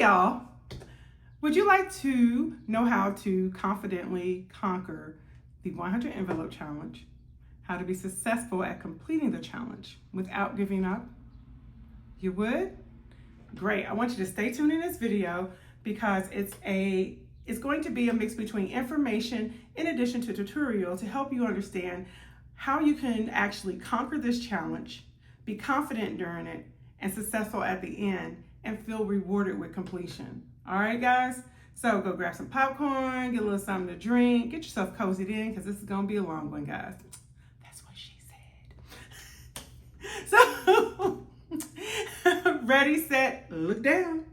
y'all. Would you like to know how to confidently conquer the 100 envelope challenge? How to be successful at completing the challenge without giving up? You would? Great. I want you to stay tuned in this video because it's going to be a mix between information in addition to tutorial to help you understand how you can actually conquer this challenge, be confident during it, and successful at the end, and feel rewarded with completion. All right, guys? So go grab some popcorn, get a little something to drink, get yourself cozied in because this is going to be a long one, guys. That's what she said. So, ready, set, look down.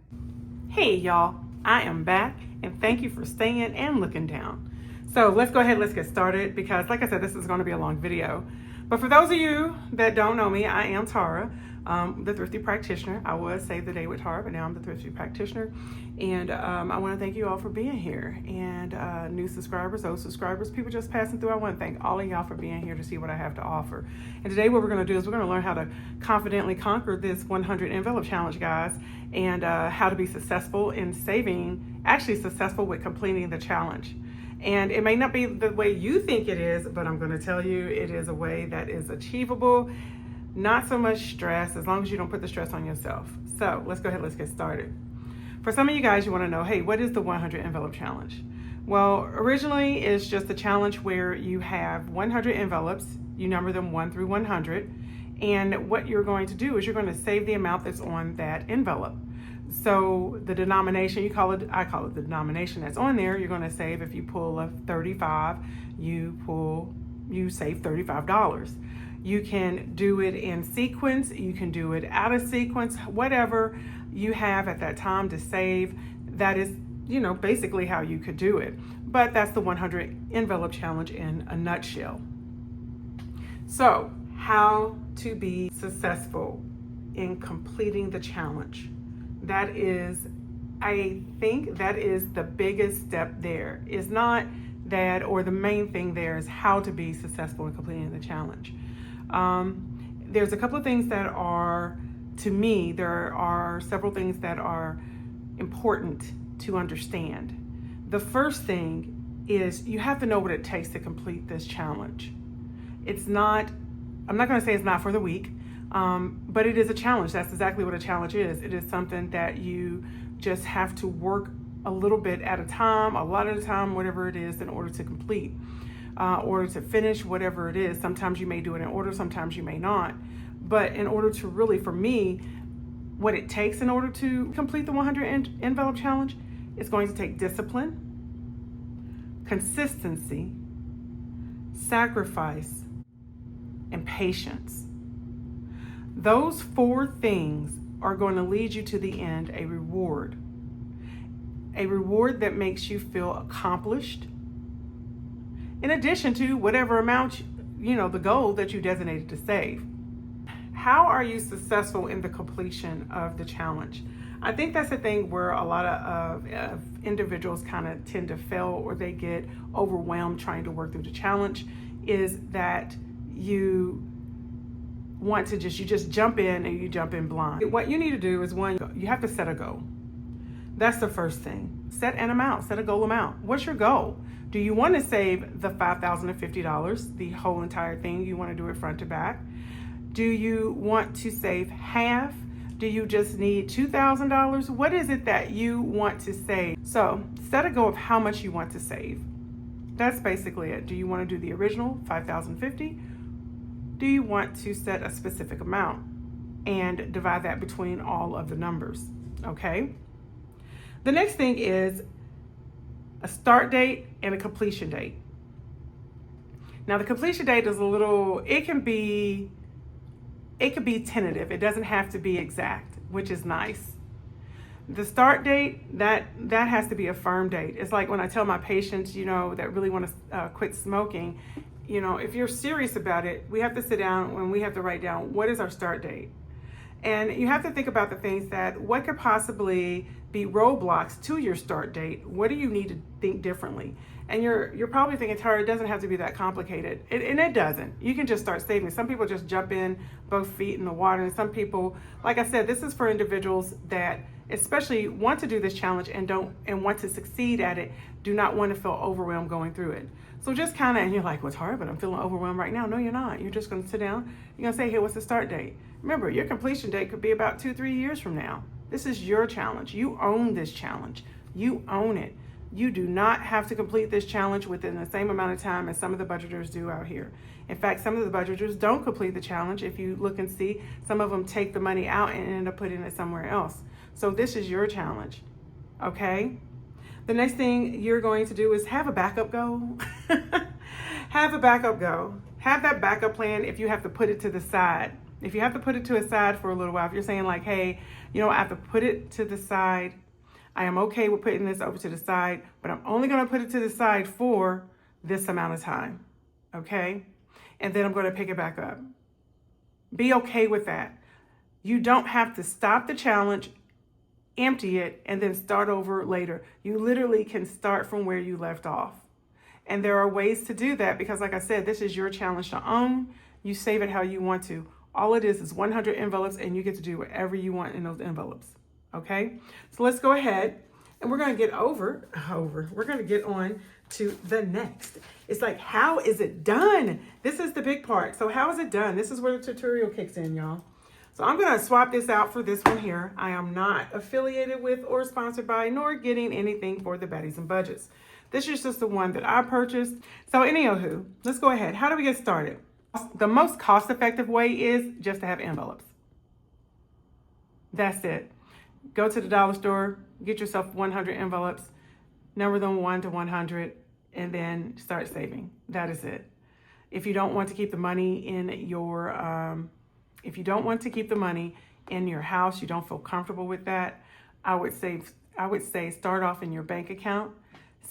Hey, y'all. I am back, and thank you for staying and looking down. So let's go ahead, let's get started because, like I said, this is going to be a long video. But for those of you that don't know me, I am Tara, the Thrifty Practitioner. I was Save the Day with Tara, but now I'm the Thrifty Practitioner. And I want to thank you all for being here. And new subscribers, old subscribers, people just passing through, I want to thank all of y'all for being here to see what I have to offer. And today what we're going to do is we're going to learn how to confidently conquer this 100 envelope challenge, guys, and how to be successful in actually successful with completing the challenge. And it may not be the way you think it is, but I'm going to tell you it is a way that is achievable. Not so much stress, as long as you don't put the stress on yourself. So let's go ahead, let's get started. For some of you guys, you want to know, hey, what is the 100 envelope challenge? Well, originally it's just a challenge where you have 100 envelopes, you number them 1 through 100, and what you're going to do is you're going to save the amount that's on that envelope. So the denomination, I call it the denomination that's on there, you're going to save. If you pull a 35, you save $35. You can do it in sequence, you can do it out of sequence, whatever you have at that time to save. That is, basically how you could do it. But that's the 100 envelope challenge in a nutshell. So, how to be successful in completing the challenge. I think that is the biggest step there. It's not that, or the main thing there is how to be successful in completing the challenge. There's a couple of things that are, to me, there are several things that are important to understand. The first thing is you have to know what it takes to complete this challenge. I'm not going to say it's not for the weak, but it is a challenge. That's exactly what a challenge is. It is something that you just have to work a little bit at a time, a lot of the time, whatever it is, in order to complete. Order to finish, whatever it is. Sometimes you may do it in order, sometimes you may not. But in order to really, for me, what it takes in order to complete the 100 envelope challenge is going to take discipline, consistency, sacrifice, and patience. Those 4 things are going to lead you to the end, a reward that makes you feel accomplished, in addition to whatever amount, the goal that you designated to save. How are you successful in the completion of the challenge? I think that's the thing where a lot of individuals kind of tend to fail, or they get overwhelmed trying to work through the challenge, is that you just jump in and you jump in blind. What you need to do is, one, you have to set a goal. That's the first thing. Set an amount, set a goal amount. What's your goal? Do you want to save the $5,050, the whole entire thing? You want to do it front to back? Do you want to save half? Do you just need $2,000? What is it that you want to save? So set a goal of how much you want to save. That's basically it. Do you want to do the original $5,050? Do you want to set a specific amount and divide that between all of the numbers? Okay. The next thing is a start date and a completion date. Now the completion date is it can be tentative. It doesn't have to be exact, which is nice. The start date, that has to be a firm date. It's like when I tell my patients, that really want to quit smoking, if you're serious about it, we have to sit down and we have to write down, what is our start date? And you have to think about the things what could possibly be roadblocks to your start date. What do you need to think differently? And you're probably thinking, Tara, it doesn't have to be that complicated. And it doesn't. You can just start saving. Some people just jump in both feet in the water. And some people, like I said, this is for individuals that especially want to do this challenge and want to succeed at it, do not want to feel overwhelmed going through it. So just kind of, and you're like, well, it's hard, but I'm feeling overwhelmed right now. No, you're not. You're just going to sit down. You're going to say, hey, what's the start date? Remember, your completion date could be about 2-3 years from now. This is your challenge. You own this challenge. You own it. You do not have to complete this challenge within the same amount of time as some of the budgeters do out here. In fact, some of the budgeters don't complete the challenge. If you look and see, some of them take the money out and end up putting it somewhere else. So this is your challenge, okay? The next thing you're going to do is have a backup goal. Have a backup goal. Have that backup plan if you have to put it to the side. If you have to put it to the side for a little while, if you're saying like, hey, you know, I have to put it to the side. I am okay with putting this over to the side, but I'm only going to put it to the side for this amount of time, okay? And then I'm going to pick it back up. Be okay with that. You don't have to stop the challenge, empty it, and then start over later. You literally can start from where you left off. And there are ways to do that because, like I said, this is your challenge to own. You save it how you want to. All it is 100 envelopes, and you get to do whatever you want in those envelopes. Okay, so let's go ahead and we're going to get we're going to get on to the next. It's like, how is it done? This is the big part. So how is it done? This is where the tutorial kicks in, y'all. So I'm going to swap this out for this one here. I am not affiliated with or sponsored by, nor getting anything for the Baddies and Budgets. This is just the one that I purchased. So anywho, let's go ahead. How do we get started? The most cost-effective way is just to have envelopes. That's it. Go to the dollar store, get yourself 100 envelopes, number them 1 to 100, and then start saving. That is it. If you don't want to keep the money in your, house, you don't feel comfortable with that, I would say start off in your bank account,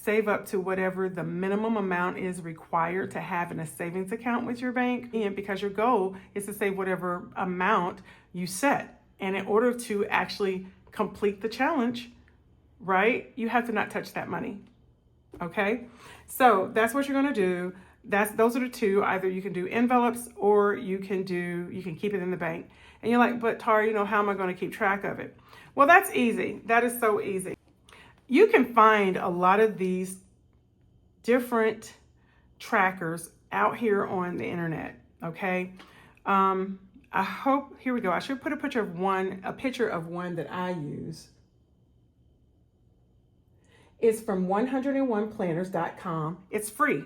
save up to whatever the minimum amount is required to have in a savings account with your bank, and because your goal is to save whatever amount you set. And in order to actually complete the challenge, right, you have to not touch that money. Okay, so that's what you're going to do. Those are the two. Either you can do envelopes or you can keep it in the bank. And you're like, but Tara, you know, how am I going to keep track of it? Well, that's easy. That is so easy. You can find a lot of these different trackers out here on the internet. Okay. I hope, here we go. I should put a picture of one that I use. It's from 101planners.com. It's free.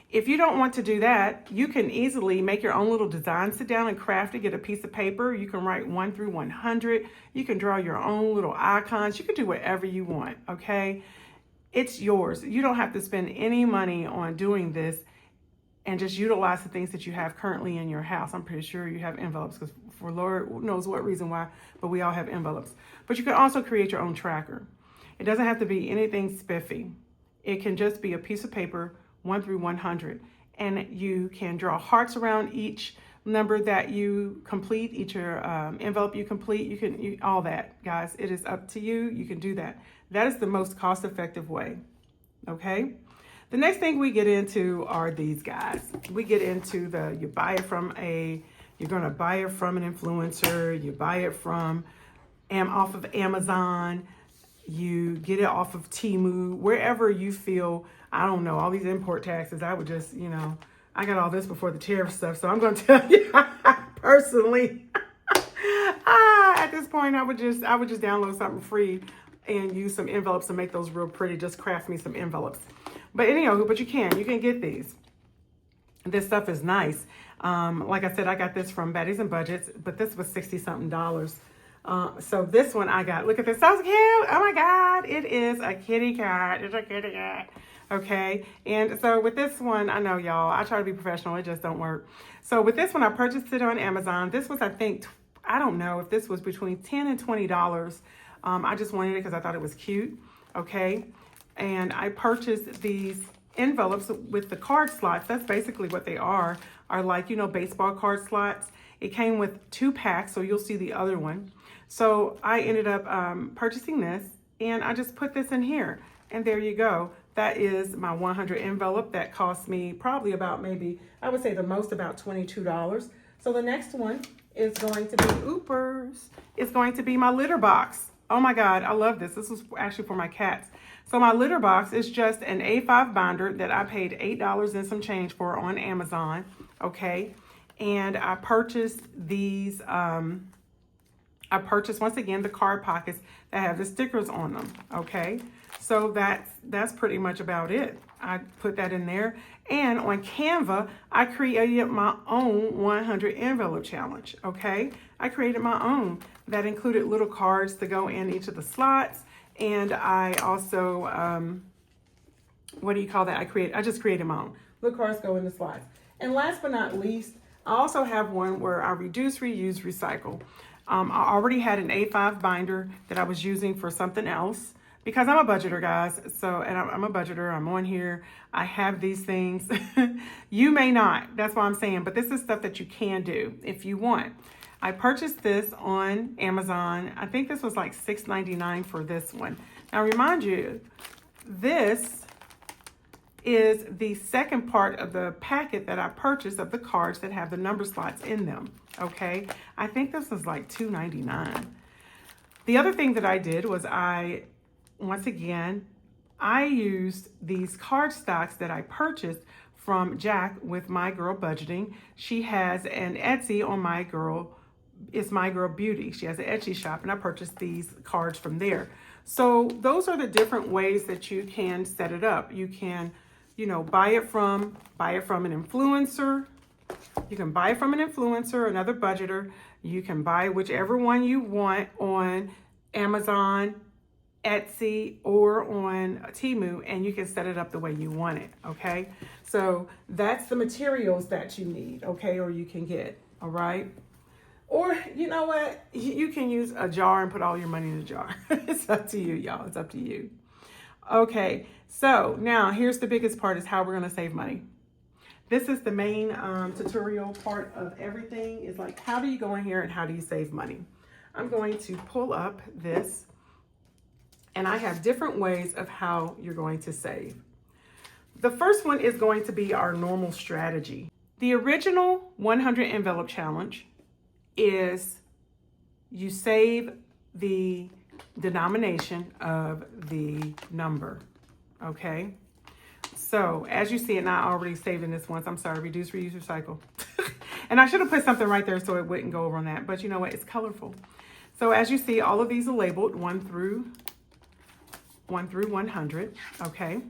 If you don't want to do that, you can easily make your own little design, sit down and craft it, get a piece of paper. You can write 1 through 100. You can draw your own little icons. You can do whatever you want, okay? It's yours. You don't have to spend any money on doing this and just utilize the things that you have currently in your house. I'm pretty sure you have envelopes because for Lord knows what reason why, but we all have envelopes. But you can also create your own tracker. It doesn't have to be anything spiffy. It can just be a piece of paper, 1 through 100. And you can draw hearts around each number that you complete, each envelope you complete. You can all that, guys. It is up to you. You can do that. That is the most cost-effective way, okay? The next thing we get into are these guys. We get into you're going to buy it from an influencer, you buy it from off of Amazon, you get it off of Temu, wherever you feel, I don't know, all these import taxes, I would just, I got all this before the tariff stuff, so I'm going to tell you personally, at this point, I would just download something free and use some envelopes and make those real pretty, just craft me some envelopes. But anyhow, you can get these. This stuff is nice. Like I said, I got this from Baddies and Budgets, but this was $60-something. So this one I got, look at this, so cute. Oh my God, it is a kitty cat. It's a kitty cat. Okay. And so with this one, I know y'all, I try to be professional. It just don't work. So with this one, I purchased it on Amazon. This was, I think, I don't know if this was between $10 and $20. I just wanted it because I thought it was cute. Okay. And I purchased these envelopes with the card slots. That's basically what they are like, baseball card slots. It came with 2 packs, so you'll see the other one. So I ended up purchasing this, and I just put this in here. And there you go. That is my 100 envelope. That cost me probably about I would say the most about $22. So the next one is going to be, it's going to be my litter box. Oh my God, I love this. This was actually for my cats. So my litter box is just an A5 binder that I paid $8 and some change for on Amazon, okay? And I purchased these, I purchased, once again, the card pockets that have the stickers on them, okay? So that's pretty much about it. I put that in there. And on Canva, I created my own 100 envelope challenge, okay? I created my own. That included little cards to go in each of the slots. And I also, what do you call that? I just created my own. Little cards go in the slots. And last but not least, I also have one where I reduce, reuse, recycle. I already had an A5 binder that I was using for something else because I'm a budgeter, guys. So, and I'm a budgeter. I'm on here. I have these things. You may not. That's what I'm saying. But this is stuff that you can do if you want. I purchased this on Amazon. I think this was like $6.99 for this one. Now, remind you, this is the second part of the packet that I purchased of the cards that have the number slots in them, okay? I think this was like $2.99. The other thing that I did was once again, I used these card stocks that I purchased from Jack with My Girl Budgeting. She has an Etsy on My Girl, it's My Girl Beauty. She has an Etsy shop, and I purchased these cards from there. So those are the different ways that you can set it up. You can, buy it from an influencer. You can buy it from an influencer, another budgeter. You can buy whichever one you want on Amazon, Etsy, or on Temu, and you can set it up the way you want it, okay? So that's the materials that you need, okay, or you can get, all right? Or, you know what? You can use a jar and put all your money in a jar. It's up to you, y'all. It's up to you. Okay, so now here's the biggest part is how we're going to save money. This is the main tutorial part of everything. Is like, how do you go in here and how do you save money? I'm going to pull up this, and I have different ways of how you're going to save. The first one is going to be our normal strategy. The original 100 envelope challenge is you save the denomination of the number, okay? So as you see, and I already saved in this once, I'm sorry, reduce, reuse, recycle. And I should have put something right there so it wouldn't go over on that, but you know what, it's colorful. So as you see, all of these are labeled 1 through 100, okay?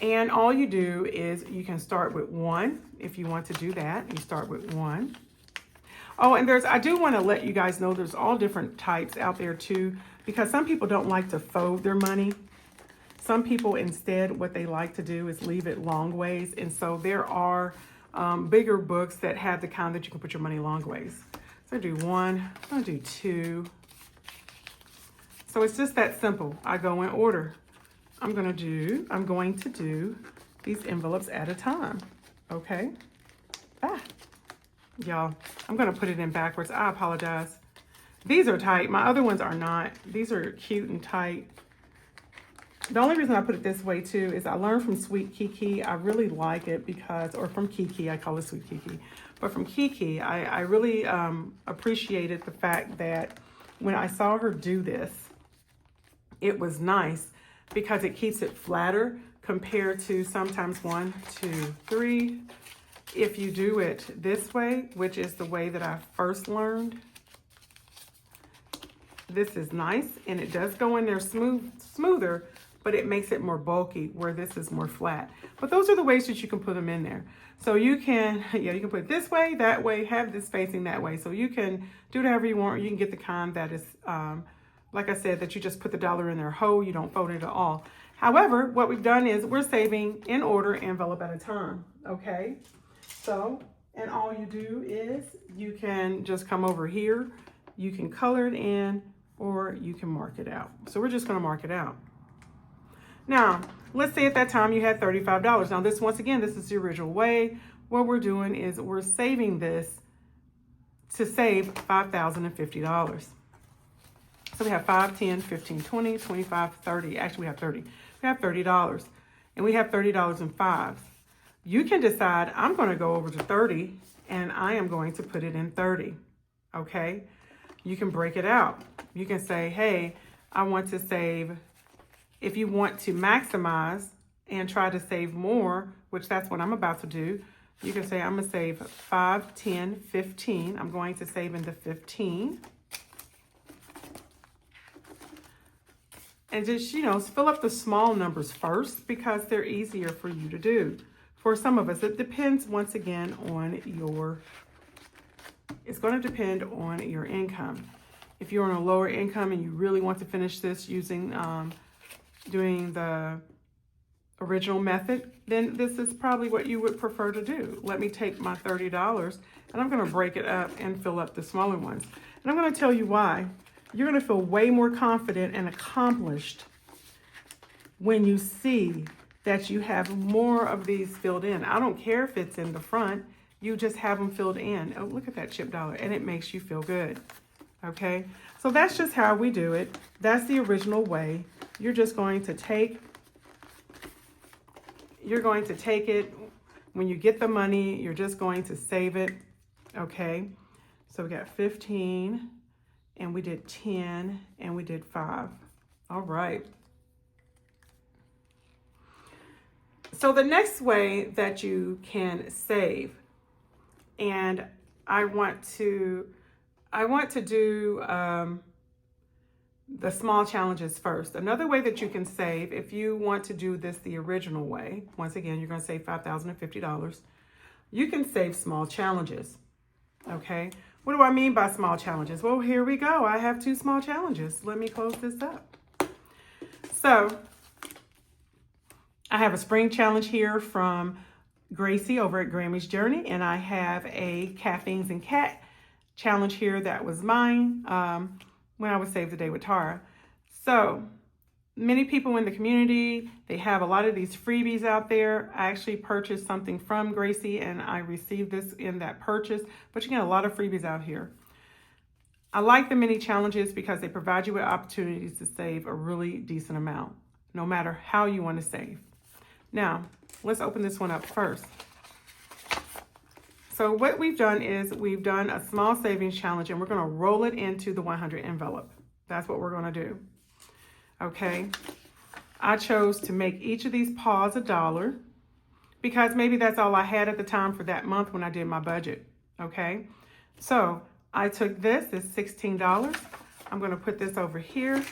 And all you do is you can start with 1 if you want to do that. You start with 1. Oh, and I do want to let you guys know there's all different types out there too, because some people don't like to fold their money. Some people instead, what they like to do is leave it long ways. And so there are bigger books that have the kind that you can put your money long ways. So I do 1, I'm gonna do 2. So it's just that simple. I go in order. I'm going to do these envelopes at a time, okay? Y'all, I'm going to put it in backwards. I apologize. These are tight. My other ones are not. These are cute and tight. The only reason I put it this way too is I learned from Sweet Kiki. I really like it because, or from Kiki, I call it Sweet Kiki. But from Kiki, I really appreciated the fact that when I saw her do this, it was nice because it keeps it flatter compared to sometimes 1, 2, 3. If you do it this way, which is the way that I first learned, this is nice and it does go in there smoother, but it makes it more bulky where this is more flat. But those are the ways that you can put them in there. So you can, you can put it this way, that way, have this facing that way. So you can do whatever you want. You can get the kind that is, like I said, that you just put the dollar in there whole, you don't fold it at all. However, what we've done is we're saving in order, envelope at a time, okay? So, and all you do is you can just come over here, you can color it in, or you can mark it out. So we're just gonna mark it out. Now, let's say at that time you had $35. Now this, once again, this is the original way. What we're doing is we're saving this to save $5,050. So we have 5, 10, 15, 20, 25, 30. Actually, we have 30. We have $30. And we have $30 in fives. You can decide, I'm going to go over to 30, and I am going to put it in 30. Okay? you can break it out. You can say, hey, I want to save, if you want to maximize and try to save more, which that's what I'm about to do, you can say, I'm going to save 5, 10, 15. I'm going to save into 15. And just, fill up the small numbers first because they're easier for you to do. For some of us, it depends once again on it's going to depend on your income. If you're on a lower income and you really want to finish this using, doing the original method, then this is probably what you would prefer to do. Let me take my $30 and I'm going to break it up and fill up the smaller ones. And I'm going to tell you why. You're going to feel way more confident and accomplished when you see that you have more of these filled in. I don't care if it's in the front, you just have them filled in. Oh, look at that chip dollar, and it makes you feel good. Okay, so that's just how we do it. That's the original way. You're just going to take it when you get the money, you're just going to save it. Okay, so we got 15, and we did 10, and we did 5. All right. So the next way that you can save, and I want to do the small challenges first. Another way that you can save, if you want to do this the original way, once again, you're going to save $5,050. You can save small challenges. Okay. What do I mean by small challenges? Well, here we go. I have 2 small challenges. Let me close this up. So I have a spring challenge here from Gracie over at Grammy's Journey, and I have a Caffeines and Cat challenge here that was mine when I would save the day with Tara. So many people in the community, they have a lot of these freebies out there. I actually purchased something from Gracie and I received this in that purchase, but you get a lot of freebies out here. I like the mini challenges because they provide you with opportunities to save a really decent amount, no matter how you want to save. Now, let's open this one up first. So what we've done is we've done a small savings challenge and we're going to roll it into the 100 envelope. That's what we're going to do. Okay. I chose to make each of these paws $1 because maybe that's all I had at the time for that month when I did my budget. Okay. So I took this, it's $16. I'm going to put this over here.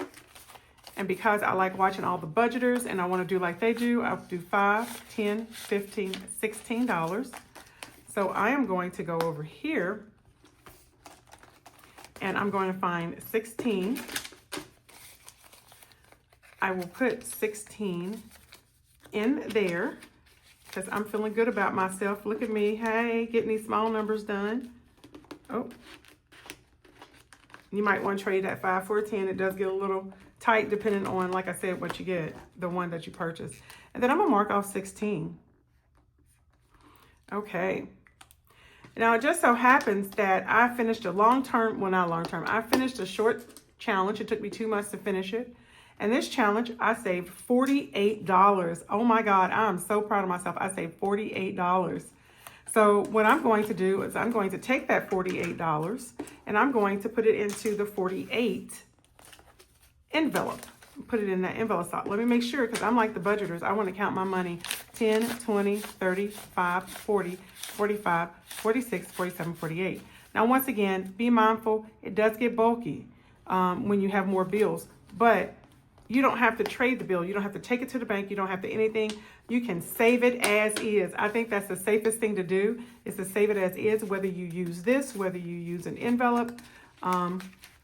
And because I like watching all the budgeters and I want to do like they do, I'll do $5, $10, $15, $16. So I am going to go over here and I'm going to find 16. I will put 16 in there because I'm feeling good about myself. Look at me. Hey, getting these small numbers done. Oh, you might want to trade that 5 for a 10. It does get a little tight depending on, like I said, what you get, the one that you purchase. And then I'm gonna mark off 16. Okay. Now it just so happens that I finished a I finished a short challenge. It took me 2 months to finish it. And this challenge, I saved $48. Oh my God, I'm so proud of myself. I saved $48. So what I'm going to do is I'm going to take that $48 and I'm going to put it into the 48 envelope. Put it in that envelope slot. Let me make sure, because I'm like the budgeters. I want to count my money. 10, 20, 30, 5, 40, 45, 46, 47, 48. Now, once again, be mindful. It does get bulky when you have more bills, but you don't have to trade the bill. You don't have to take it to the bank. You don't have to anything. You can save it as is. I think that's the safest thing to do is to save it as is, whether you use this, whether you use an envelope.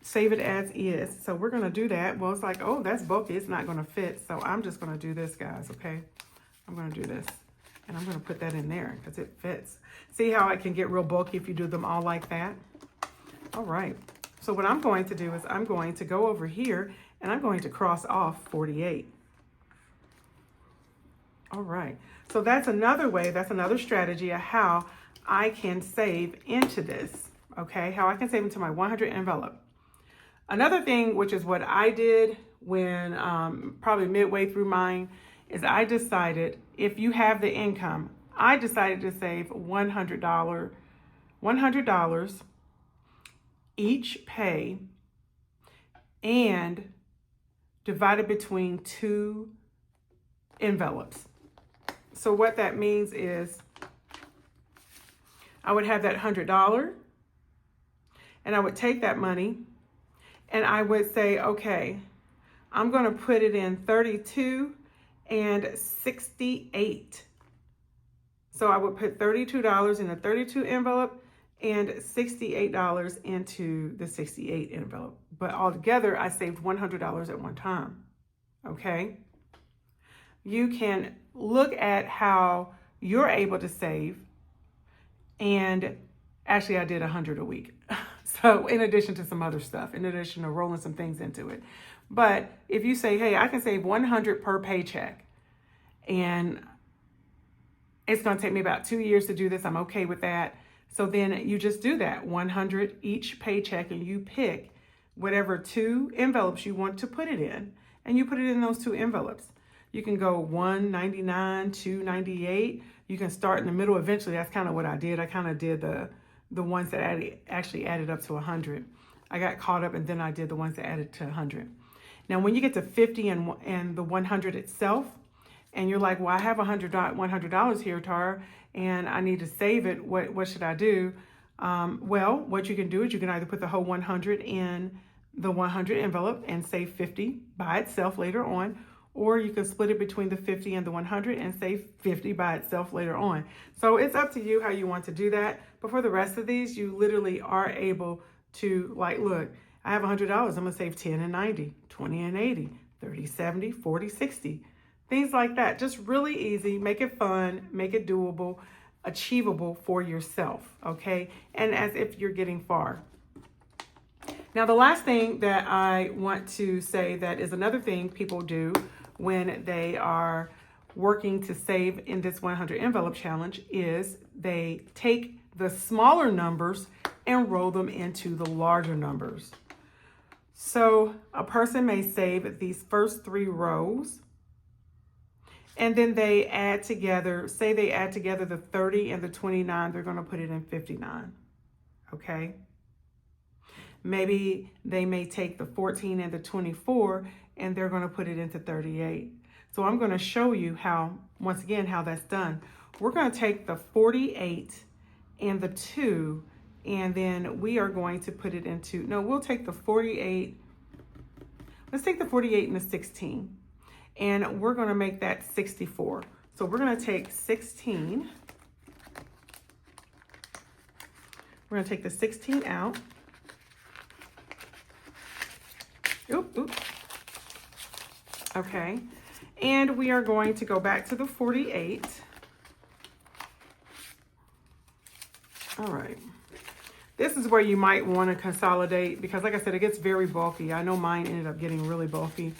Save it as is. So we're going to do that. Well, it's like, oh, that's bulky. It's not going to fit. So I'm just going to do this, guys. Okay. I'm going to do this and I'm going to put that in there because it fits. See how it can get real bulky if you do them all like that? All right. So what I'm going to do is I'm going to go over here and I'm going to cross off 48. All right. So that's another way. That's another strategy of how I can save into this. Okay. How I can save into my 100 envelope. Another thing, which is what I did when probably midway through mine, is I decided if you have the income, I decided to save $100 each pay and divide it between 2 envelopes. So what that means is I would have that $100 and I would take that money and I would say, okay, I'm going to put it in 32 and 68. So I would put $32 in a 32 envelope and $68 into the 68 envelope. But altogether, I saved $100 at one time. Okay? You can look at how you're able to save. And actually, I did 100 a week. So in addition to some other stuff, in addition to rolling some things into it. But if you say, hey, I can save 100 per paycheck, and it's going to take me about 2 years to do this, I'm okay with that. So then you just do that, 100 each paycheck, and you pick whatever 2 envelopes you want to put it in, and you put it in those 2 envelopes. You can go $199, $298. You can start in the middle. Eventually, that's kind of what I did. I kind of did the ones that actually added up to 100. I got caught up, and then I did the ones that added to 100. Now, when you get to 50 and the 100 itself, and you're like, well, I have $100 here, Tara, and I need to save it. What should I do? Well, what you can do is you can either put the whole 100 in the 100 envelope and save 50 by itself later on, or you can split it between the 50 and the 100 and save 50 by itself later on. So it's up to you how you want to do that. But for the rest of these, you literally are able to, like, look, I have $100. I'm going to save 10 and 90, 20 and 80, 30, 70, 40, 60. Things like that. Just really easy. Make it fun. Make it doable, achievable for yourself. Okay? And as if you're getting far. Now, the last thing that I want to say that is another thing people do when they are working to save in this 100 envelope challenge is they take the smaller numbers and roll them into the larger numbers. So a person may save these first 3 rows, and then they add together, say they add together the 30 and the 29, they're going to put it in 59. Okay? Maybe they may take the 14 and the 24 and they're going to put it into 38. So I'm going to show you how, once again, how that's done. We're going to take the 48 and the 2, and then we are going to put it into, no, we'll take the 48. Let's take the 48 and the 16, and we're going to make that 64. So we're going to take 16. We're going to take the 16 out. Oop. Okay, and we are going to go back to the 48. All right. This is where you might want to consolidate because, like I said, it gets very bulky. I know mine ended up getting really bulky,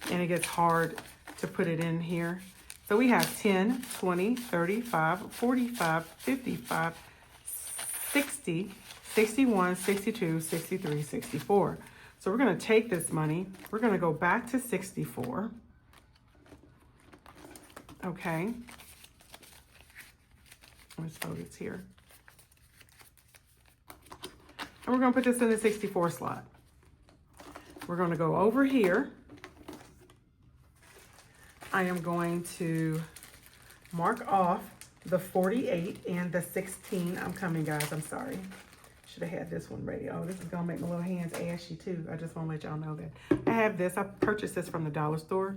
and it gets hard to put it in here. So we have 10, 20, 35, 45, 55, 60, 61, 62, 63, 64. So we're going to take this money. We're going to go back to 64. Okay. Let's focus here. And we're going to put this in the 64 slot. We're going to go over here. I am going to mark off the 48 and the 16. I'm coming, guys. I'm sorry. Should have had this one ready. Oh, this is going to make my little hands ashy too. I just want to let y'all know that. I have this. I purchased this from the dollar store.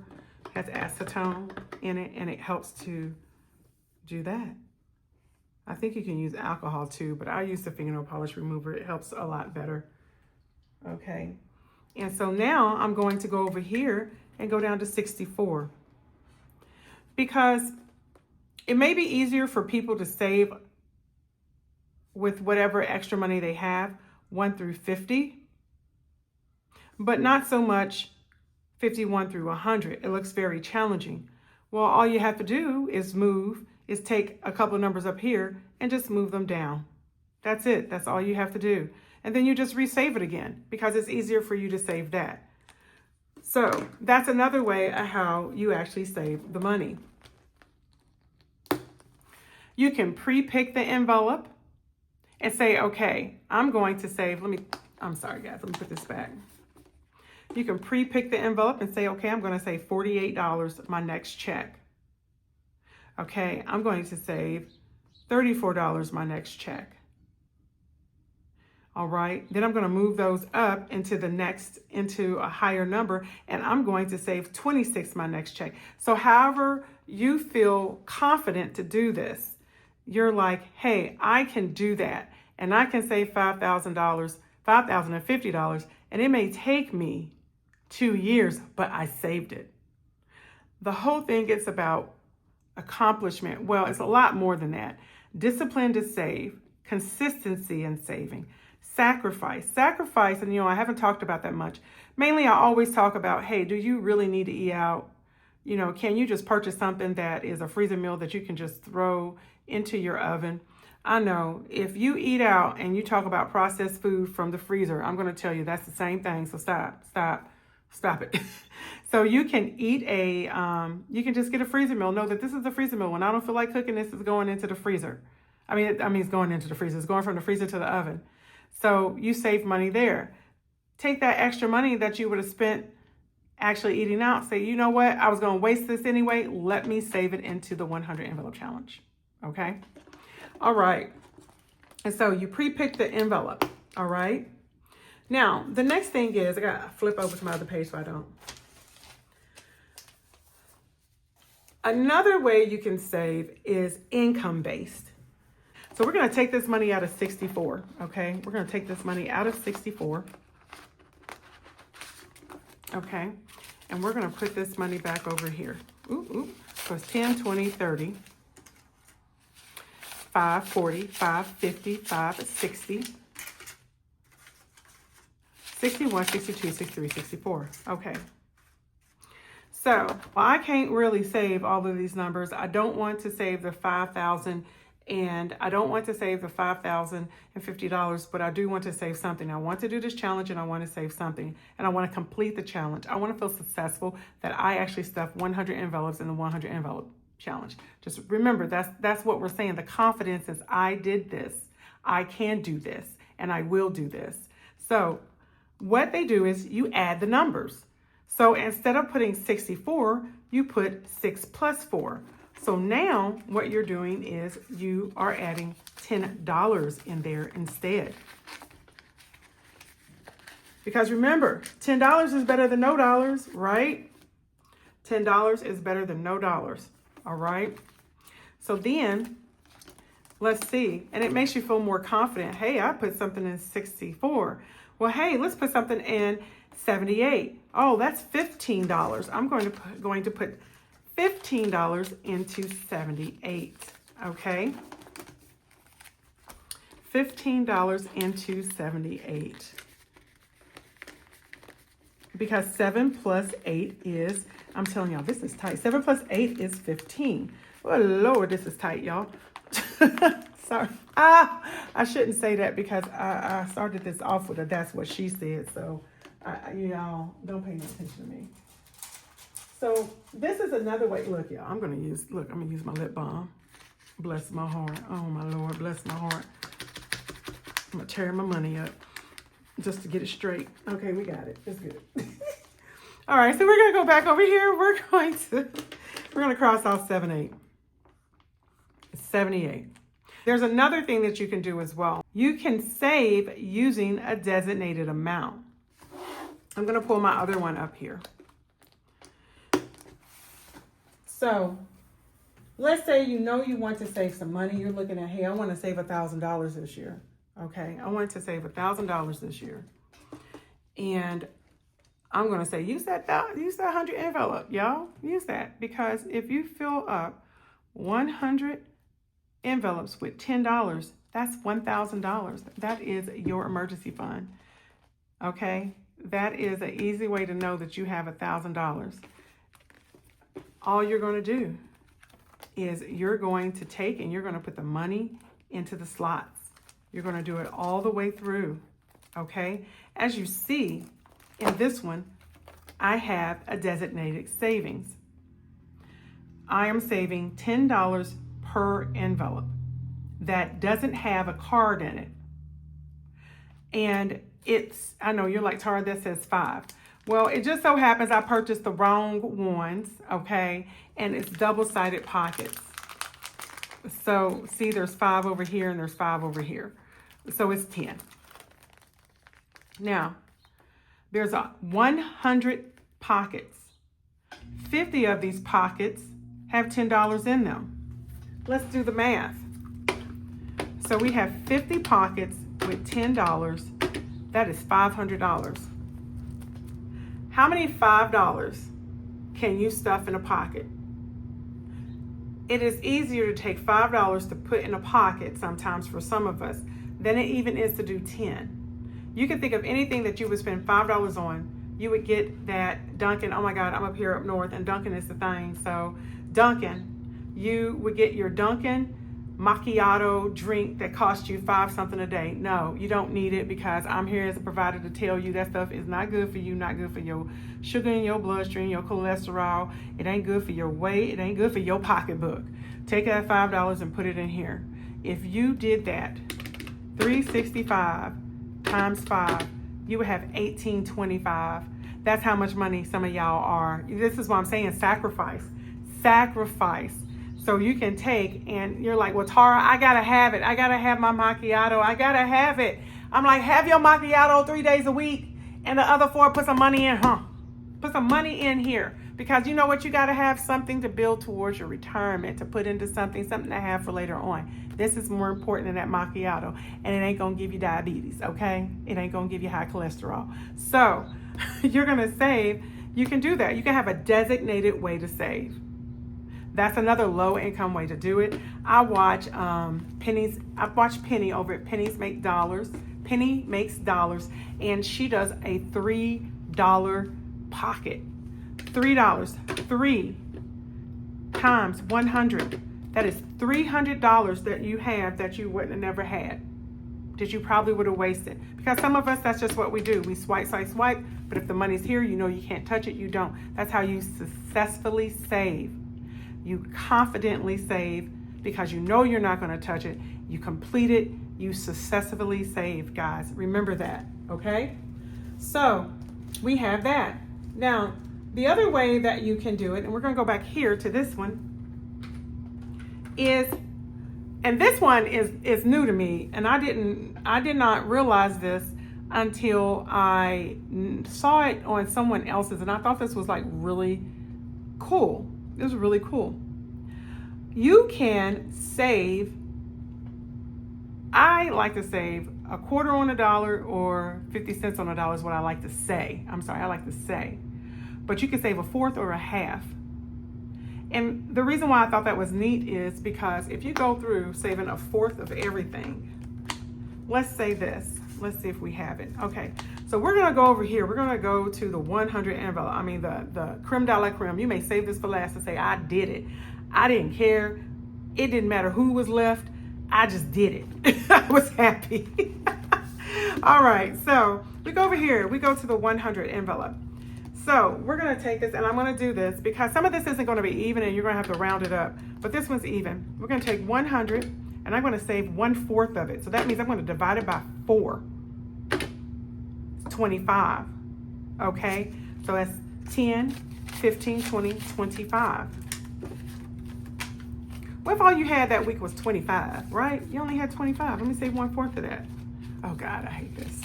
It has acetone in it, and it helps to do that. I think you can use alcohol too, but I use the fingernail polish remover. It helps a lot better. Okay. And so now I'm going to go over here and go down to 64. Because it may be easier for people to save with whatever extra money they have, 1 through 50, but not so much 51 through 100. It looks very challenging. Well, all you have to do is take a couple of numbers up here and just move them down. That's it. That's all you have to do. And then you just resave it again because it's easier for you to save that. So that's another way of how you actually save the money. You can pre-pick the envelope and say, okay, I'm going to save, let me I'm sorry guys, let me put this back. You can pre-pick the envelope and say, okay, I'm going to save $48 my next check. Okay, I'm going to save $34 my next check. All right, then I'm going to move those up into a higher number, and I'm going to save $26 my next check. So however you feel confident to do this, you're like, hey, I can do that, and I can save $5,050, and it may take me 2 years, but I saved it. The whole thing is about accomplishment. Well, it's a lot more than that. Discipline to save, consistency in saving, sacrifice, and I haven't talked about that much. Mainly, I always talk about, hey, do you really need to eat out? Can you just purchase something that is a freezer meal that you can just throw into your oven? I know if you eat out and you talk about processed food from the freezer, I'm going to tell you that's the same thing. So stop it. So you can eat you can just get a freezer meal. Know that this is the freezer meal. When I don't feel like cooking, this is going into the freezer. I mean, it's going into the freezer. It's going from the freezer to the oven. So you save money there. Take that extra money that you would have spent actually eating out. Say, you know what? I was going to waste this anyway. Let me save it into the 100 envelope challenge. Okay. All right. And so you pre-pick the envelope. All right. Now, the next thing is, I got to flip over to my other page so I don't. Another way you can save is income-based. So we're going to take this money out of 64, okay? We're going to take this money out of 64, okay? And we're going to put this money back over here. So it's 10, 20, 30, 5, 40, 5, 50, 5, 60, 61, 62, 63, 64. Okay. So I can't really save all of these numbers. I don't want to save the 5,000 and I don't want to save the $5,050, but I do want to save something. I want to do this challenge and I want to save something and I want to complete the challenge. I want to feel successful that I actually stuffed 100 envelopes in the 100 envelope challenge. Just remember, that's what we're saying. The confidence is I did this, I can do this, and I will do this. So what they do is you add the numbers. So instead of putting 64, you put 6 plus 4. So now what you're doing is you are adding $10 in there instead. Because remember, $10 is better than no dollars, right? $10 is better than no dollars, all right? So then, let's see, and it makes you feel more confident. Hey, I put something in 64. Well, hey, let's put something in 78. Oh, that's $15. I'm going to put $15 into 78, okay? $15 into 78. Because 7 plus 8 is, I'm telling y'all, this is tight. 7 plus 8 is 15. Oh, Lord, this is tight, y'all. Sorry. I shouldn't say that because I started this off with a that's what she said. So, y'all, don't pay no attention to me. So this is another way. Look, y'all, I'm going to use my lip balm. Bless my heart. Oh, my Lord, bless my heart. I'm going to tear my money up just to get it straight. Okay, we got it. It's good. All right, so we're going to go back over here. We're going to cross off 78. 78. There's another thing that you can do as well. You can save using a designated amount. I'm going to pull my other one up here. So let's say you want to save some money. You're looking at, hey, I want to save $1,000 this year. Okay, I want to save $1,000 this year. And I'm going to say, use that 100 envelope, y'all. Use that, because if you fill up 100 envelopes with $10, that's $1,000. That is your emergency fund. Okay, that is an easy way to know that you have $1,000. All you're going to do is you're going to take and you're going to put the money into the slots. You're going to do it all the way through, okay? As you see in this one, I have a designated savings. I am saving $10 per envelope that doesn't have a card in it. And I know you're like, Tara, that says 5. Well, it just so happens I purchased the wrong ones, okay? And it's double-sided pockets. So see, there's 5 over here and there's 5 over here. So it's 10. Now, there's 100 pockets. 50 of these pockets have $10 in them. Let's do the math. So we have 50 pockets with $10. That is $500. How many $5 can you stuff in a pocket? It is easier to take $5 to put in a pocket sometimes for some of us than it even is to do 10. You can think of anything that you would spend $5 on. You would get that Dunkin'. Oh my God, I'm up here up north and Dunkin' is the thing. So Dunkin', you would get your Dunkin' macchiato drink that costs you $5 something a day. No, you don't need it, because I'm here as a provider to tell you that stuff is not good for you, not good for your sugar in your bloodstream, your cholesterol. It ain't good for your weight. It ain't good for your pocketbook. Take that $5 and put it in here. If you did that, 365 times 5, you would have $18.25. That's how much money some of y'all are. This is what I'm saying, sacrifice. Sacrifice. So you can take, and you're like, well, Tara, I gotta have it. I gotta have my macchiato. I gotta have it. I'm like, have your macchiato 3 days a week, and the other 4, put some money in, Put some money in here, because you know what? You gotta have something to build towards your retirement, to put into something to have for later on. This is more important than that macchiato, and it ain't gonna give you diabetes, okay? It ain't gonna give you high cholesterol. So you're gonna save. You can do that. You can have a designated way to save. That's another low income way to do it. I watch Penny over at Pennies Make Dollars. Penny Makes Dollars, and she does a $3 pocket. $3. 3 times 100. That is $300 that you have that you wouldn't have never had, that you probably would have wasted. Because some of us, that's just what we do. We swipe, swipe, swipe. But if the money's here, you know you can't touch it, you don't. That's how you successfully save. You confidently save because you know you're not going to touch it. You complete it. You successfully save, guys. Remember that, okay? So we have that. Now, the other way that you can do it, and we're going to go back here to this one, is, and this one is new to me, and I did not realize this until I saw it on someone else's, and I thought this was like really cool. It was really cool. You can save, I like to save a quarter on a dollar or 50 cents on a dollar is what I like to say. I'm sorry, I like to say. But you can save a fourth or a half. And the reason why I thought that was neat is because if you go through saving a fourth of everything, let's say this. Let's see if we have it. Okay, so we're gonna go over here. We're gonna go to the 100 envelope. I mean the creme de la creme. You may save this for last and say, I did it. I didn't care. It didn't matter who was left. I just did it. I was happy. All right, so we go over here. We go to the 100 envelope. So we're gonna take this, and I'm gonna do this because some of this isn't gonna be even and you're gonna have to round it up, but this one's even. We're gonna take 100 and I'm gonna save 1/4 of it. So that means I'm gonna divide it by 4. It's 25, okay? So that's 10, 15, 20, 25. What if all you had that week was 25, right? You only had 25. Let me save 1/4 of that. Oh God, I hate this.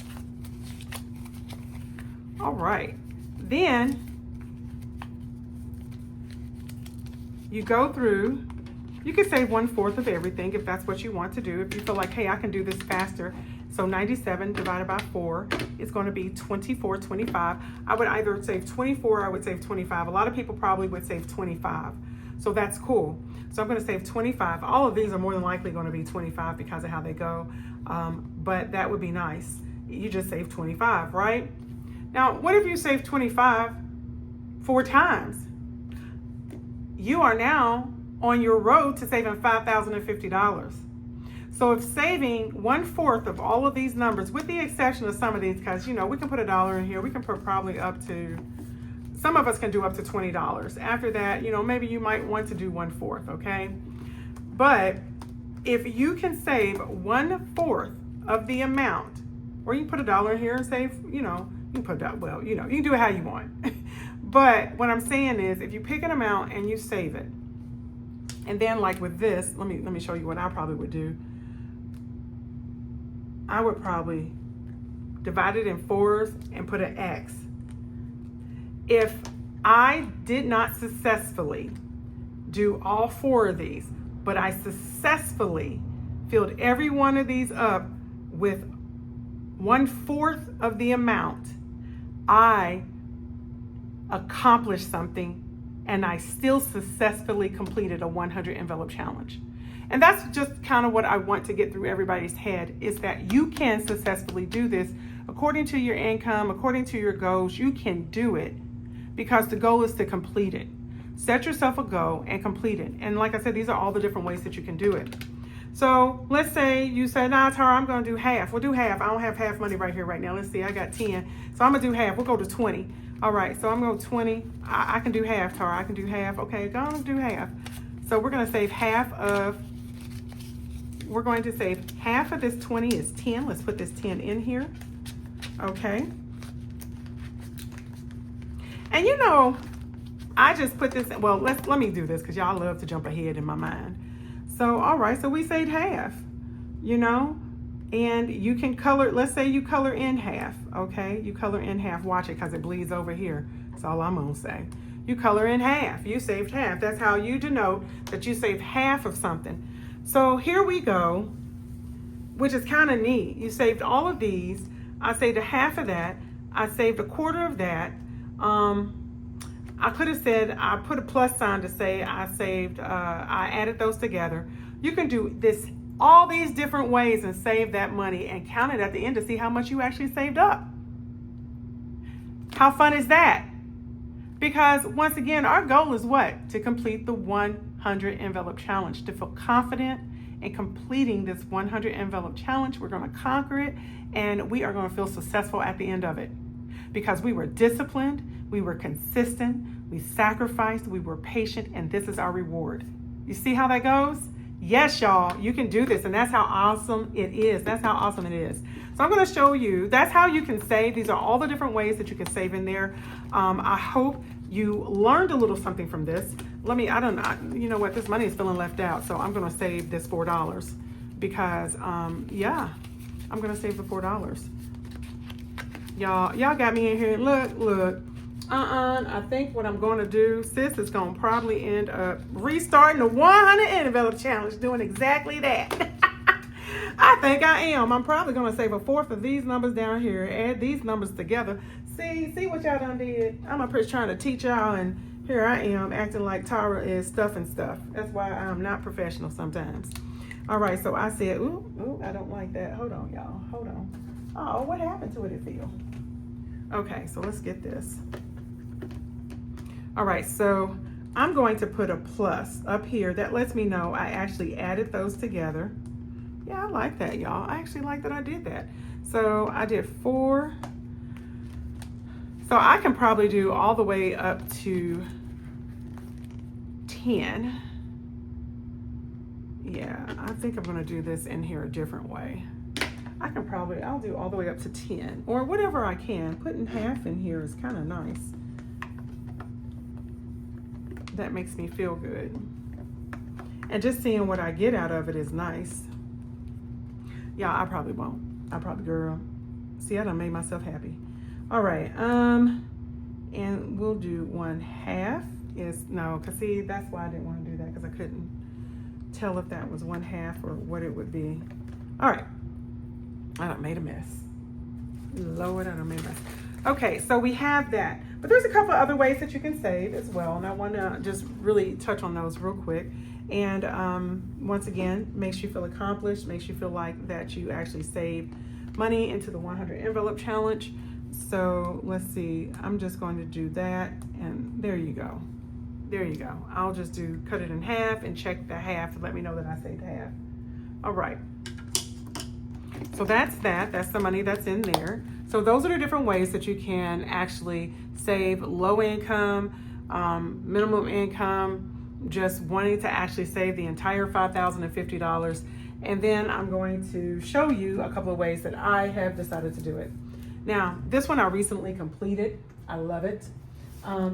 All right. Then you go through, you can save 1/4 of everything if that's what you want to do. If you feel like, hey, I can do this faster. So 97 divided by 4 is going to be 24.25. I would either save 24 or I would save 25. A lot of people probably would save 25. So that's cool. So I'm going to save 25. All of these are more than likely going to be 25 because of how they go. But that would be nice. You just save 25, right? Now, what if you save 25 4 times? You are now on your road to saving $5,050. So if saving 1/4 of all of these numbers, with the exception of some of these, because, you know, we can put $1 in here. We can put probably up to, some of us can do up to $20. After that, you know, maybe you might want to do 1/4, okay? But if you can save 1/4 of the amount Or you can put $1 in here and save, you can put that, well, you can do it how you want. But what I'm saying is, if you pick an amount and you save it, and then like with this, let me show you what I probably would do. I would probably divide it in 4s and put an X. If I did not successfully do all 4 of these, but I successfully filled every one of these up with 1/4 of the amount, I accomplished something, and I still successfully completed a 100 envelope challenge. And that's just kind of what I want to get through everybody's head, is that you can successfully do this according to your income, according to your goals. You can do it because the goal is to complete it. Set yourself a goal and complete it. And like I said, these are all the different ways that you can do it. So let's say you say, nah, Tara, I'm going to do half. We'll do half. I don't have half money right here right now. Let's see, I got 10. So I'm going to do half. We'll go to 20. All right, so I'm going to 20. I can do half, Tara. I can do half. Okay, go on and do half. So we're going to save half of this 20 is 10. Let's put this 10 in here. Okay. And I just put this, well, let me do this because y'all love to jump ahead in my mind. So, all right, so we saved half, and you can color, let's say you color in half, okay? You color in half, watch it because it bleeds over here. That's all I'm gonna say. You color in half, you saved half. That's how you denote that you saved half of something. So here we go, which is kind of neat. You saved all of these. I saved a half of that. I saved a quarter of that. I could have said, I put a plus sign to say I saved, I added those together. You can do this all these different ways and save that money and count it at the end to see how much you actually saved up. How fun is that? Because once again, our goal is what? To complete the 100 envelope challenge, to feel confident in completing this 100 envelope challenge. We're going to conquer it, and we are going to feel successful at the end of it because we were disciplined, we were consistent, we sacrificed, we were patient, and this is our reward. You see how that goes? Yes, y'all, you can do this, and that's how awesome it is. That's how awesome it is. So I'm going to show you, that's how you can save. These are all the different ways that you can save in there. I hope you learned a little something from this. You know what, this money is feeling left out, so I'm going to save this $4 because, I'm going to save the $4. Y'all got me in here. Look. I think what I'm going to do, sis, is going to probably end up restarting the 100 envelope challenge, doing exactly that. I think I am. I'm probably going to save 1/4 of these numbers down here, add these numbers together. See what y'all done did? I'm up here trying to teach y'all, and here I am acting like Tara is stuffing stuff. That's why I'm not professional sometimes. All right, so I said, ooh, I don't like that. Hold on, y'all. Hold on. Oh, what happened to it, it feel? Okay, so let's get this. All right, so I'm going to put a plus up here. That lets me know I actually added those together. Yeah, I like that, y'all. I actually like that I did that. So I did 4. So I can probably do all the way up to 10. Yeah, I think I'm gonna do this in here a different way. I'll do all the way up to 10 or whatever I can. Putting half in here is kind of nice. That makes me feel good. And just seeing what I get out of it is nice. Yeah, I probably won't. Girl. See, I done made myself happy. All right, and we'll do 1/2 cause see, that's why I didn't want to do that, because I couldn't tell if that was 1/2 or what it would be. All right, I done made a mess. Lord, I done made a mess. Okay, so we have that. But there's a couple other ways that you can save as well, and I want to just really touch on those real quick. And once again, makes you feel accomplished, makes you feel like that you actually saved money into the 100 envelope challenge. So let's see, I'm just going to do that, and there you go. There you go. I'll just cut it in half and check the half to let me know that I saved half. All right. So that's that. That's the money that's in there. So those are the different ways that you can actually save low income, minimum income, just wanting to actually save the entire $5,050 and then I'm going to show you a couple of ways that I have decided to do it. Now, this one I recently completed. I love it.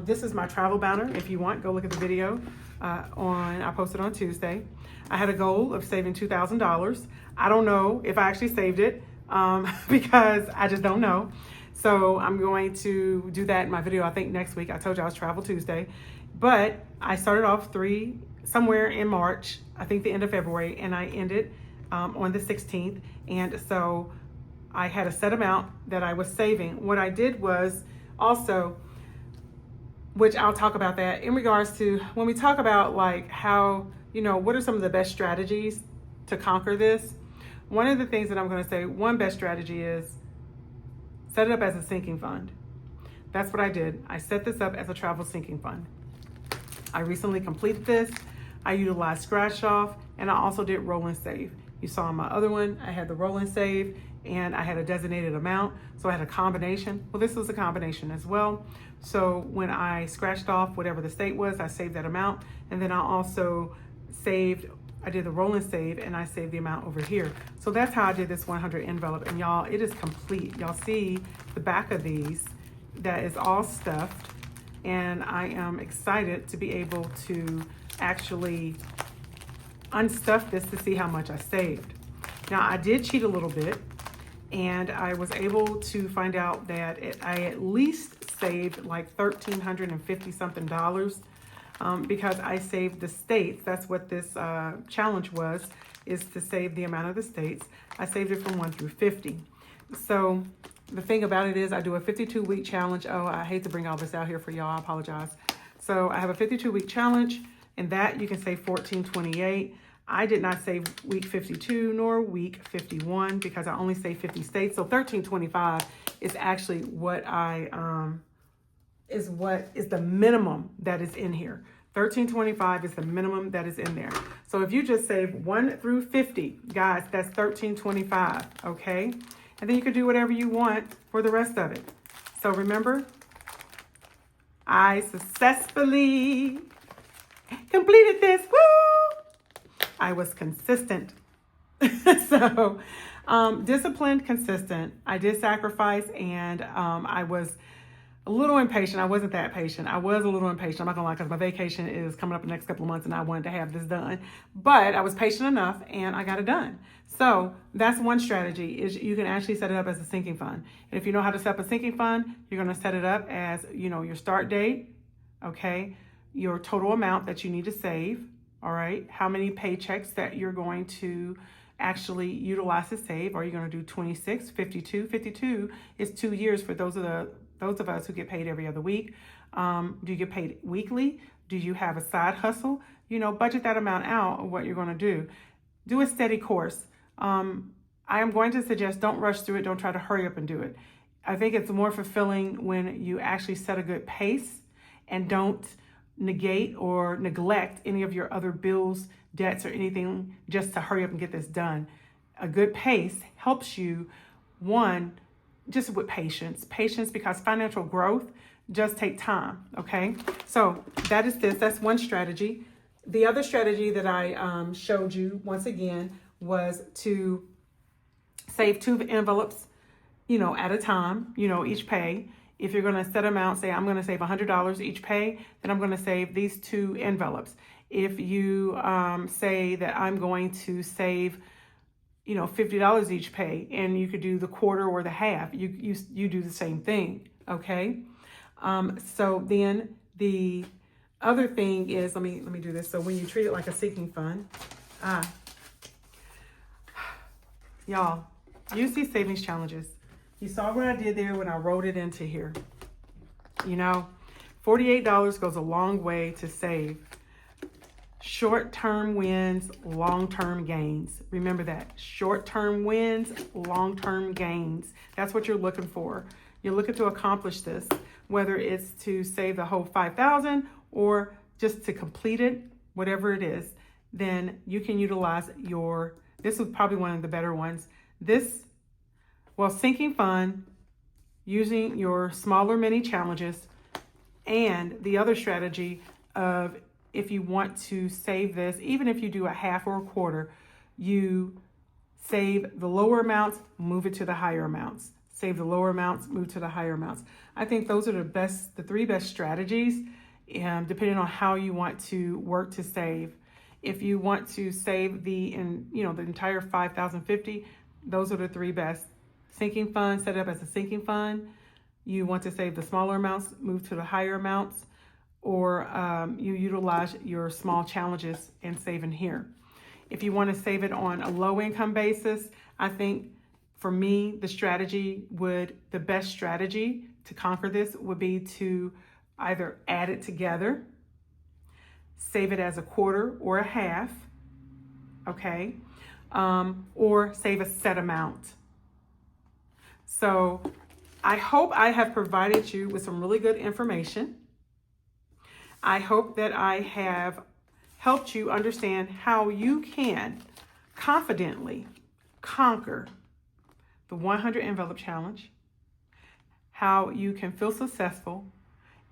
This is my travel banner. If you want, go look at the video I posted on Tuesday. I had a goal of saving $2,000. I don't know if I actually saved it because I just don't know. So I'm going to do that in my video, I think next week. I told you I was Travel Tuesday, but I started off somewhere in March, I think the end of February, and I ended on the 16th. And so I had a set amount that I was saving. What I did was also, which I'll talk about that in regards to when we talk about like how, what are some of the best strategies to conquer this? One of the things that I'm going to say, one best strategy is set it up as a sinking fund. That's what I did. I set this up as a travel sinking fund. I recently completed this. I utilized scratch off, and I also did roll and save. You saw on my other one, I had the roll and save, and I had a designated amount. So I had a combination. Well, this was a combination as well. So when I scratched off whatever the state was, I saved that amount. And then I also I did the roll and save, and I saved the amount over here. So that's how I did this 100 envelope. And y'all, it is complete. Y'all see the back of these, that is all stuffed. And I am excited to be able to actually unstuff this to see how much I saved. Now, I did cheat a little bit, and I was able to find out that I at least saved like $1,350 something because I saved the states. That's what this challenge was, is to save the amount of the states. I saved it from 1 through 50. So the thing about it is I do a 52-week challenge. Oh, I hate to bring all this out here for y'all. I apologize. So I have a 52-week challenge, and that you can save $1,428. I did not save week 52 nor week 51 because I only saved 50 states. So $1,325 is actually what is the minimum that is in here. $1,325 is the minimum that is in there. So if you just save 1 through 50, guys, that's $1,325, okay? And then you can do whatever you want for the rest of it. So remember, I successfully completed this. Woo! I was consistent. So disciplined, consistent. I did sacrifice, and I was a little impatient. I wasn't that patient. I was a little impatient. I'm not gonna lie, because my vacation is coming up in the next couple of months, and I wanted to have this done. But I was patient enough, and I got it done. So that's one strategy, is you can actually set it up as a sinking fund. And if you know how to set up a sinking fund, you're gonna set it up as, your start date, okay, your total amount that you need to save, all right, how many paychecks that you're going to actually utilize to save. Are you going to do 26, 52? 52 is 2 years for those of us who get paid every other week. Do you get paid weekly? Do you have a side hustle? Budget that amount out of what you're going to do. Do a steady course. I am going to suggest don't rush through it. Don't try to hurry up and do it. I think it's more fulfilling when you actually set a good pace and don't negate or neglect any of your other bills, debts, or anything just to hurry up and get this done. A good pace helps you, one, just with patience, because financial growth just take time, okay? So that's one strategy. The other strategy that I showed you, once again, was to save 2 envelopes, at a time, each pay. If you're going to set them out, say I'm going to save $100 each pay, then I'm going to save these 2 envelopes. If you say that I'm going to save, $50 each pay, and you could do the quarter or the half, you do the same thing, okay? So then the other thing is, let me do this. So when you treat it like a sinking fund, y'all, use these savings challenges. You saw what I did there when I wrote it into here. $48 goes a long way to save. Short-term wins, long-term gains. Remember that. Short-term wins, long-term gains. That's what you're looking for. You're looking to accomplish this, whether it's to save the whole $5,000 or just to complete it, whatever it is. Then you can utilize this was probably one of the better ones. Sinking fund, using your smaller mini challenges, and the other strategy of, if you want to save this, even if you do a half or a quarter, you save the lower amounts, move it to the higher amounts. Save the lower amounts, move to the higher amounts. I think those are the three best strategies, depending on how you want to work to save. If you want to save the entire $5,050, those are the three best. Sinking fund, set it up as a sinking fund. You want to save the smaller amounts, move to the higher amounts, or you utilize your small challenges and save in here. If you want to save it on a low income basis, I think for me, the best strategy to conquer this would be to either add it together, save it as a quarter or a half, okay? Or save a set amount. So I hope I have provided you with some really good information. I hope that I have helped you understand how you can confidently conquer the 100 Envelope Challenge, how you can feel successful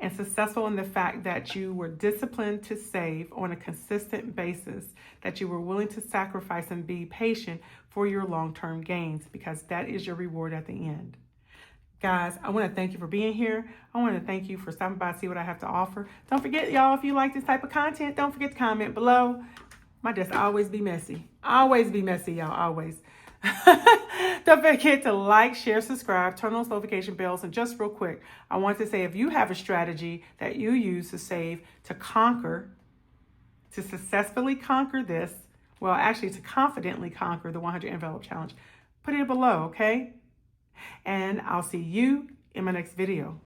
in the fact that you were disciplined to save on a consistent basis, that you were willing to sacrifice and be patient for your long-term gains, because that is your reward at the end. Guys, I want to thank you for being here. I want to thank you for stopping by to see what I have to offer. Don't forget, y'all, if you like this type of content, don't forget to comment below. My desk always be messy. Always be messy, y'all, always. Don't forget to like, share, subscribe, turn on those notification bells. And just real quick, I want to say, if you have a strategy that you use to save, to successfully conquer this, well, actually to confidently conquer the 100 Envelope Challenge, put it below, okay? And I'll see you in my next video.